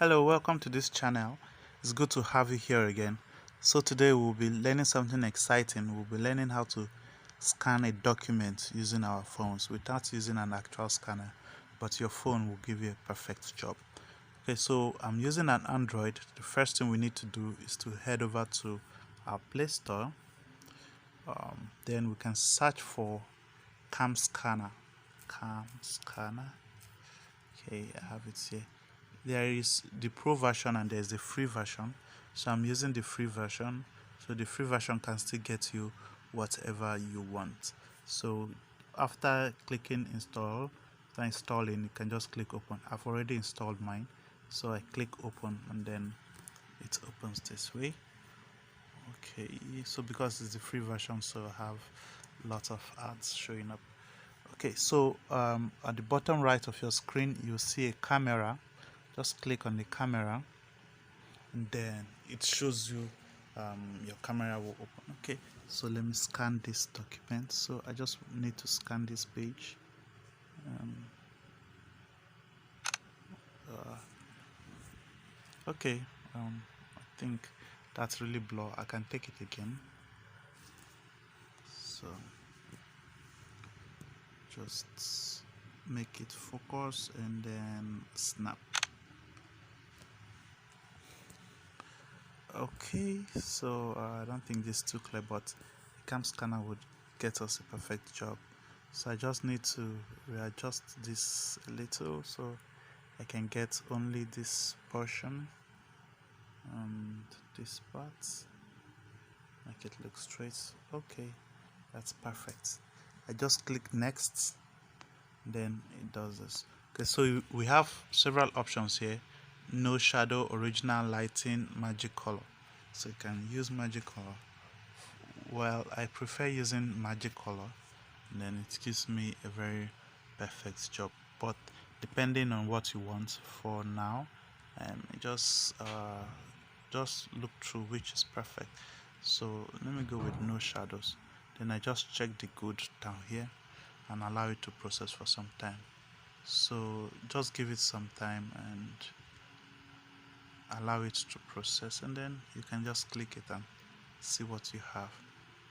Hello, welcome to this channel. It's good to have you here again. So today we'll be learning something exciting. We'll be learning how to scan a document using our phones without using an actual scanner, but your phone will give you a perfect job. Okay, so I'm using an Android. The first thing we need to do is to head over to our Play Store. Then we can search for Cam Scanner. Cam Scanner. Okay, I have it here. There is the pro version and there's the free version, so I'm using the free version. So the free version can still get you whatever you want. So after clicking install, after installing, you can just click open. I've already installed mine, so I click open and then it opens this way. Okay, so because it's the free version, so I have lots of ads showing up. Okay, so at the bottom right of your screen you'll see a camera. Just click on the camera and then it shows you your camera will open. Okay, so let me scan this document. So I just need to scan this page. Okay, I think that's really blur. I can take it again. So just make it focus and then snap. Okay, so I don't think this is too clear, but the cam scanner would get us a perfect job. So I just need to readjust this a little so I can get only this portion and this part, make it look straight. Okay, that's perfect. I just click next, then it does this. Okay, so we have several options here: no shadow, original lighting, magic color. So you can use magic color. Well, I prefer using magic color, and then it gives me a very perfect job. But depending on what you want for now, just look through which is perfect. So let me go with no shadows. Then I just check the good down here and allow it to process for some time. So just give it some time and allow it to process, and then you can just click it and see what you have.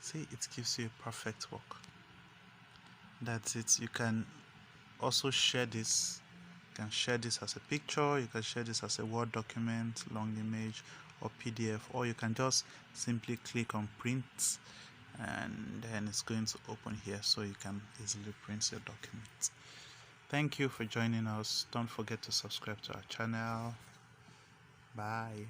See, it gives you a perfect work. That's it. You can also share this. You can share this as a picture, you can share this as a Word document, long image, or PDF, or you can just simply click on print and then it's going to open here so you can easily print your document. Thank you for joining us. Don't forget to subscribe to our channel. Bye.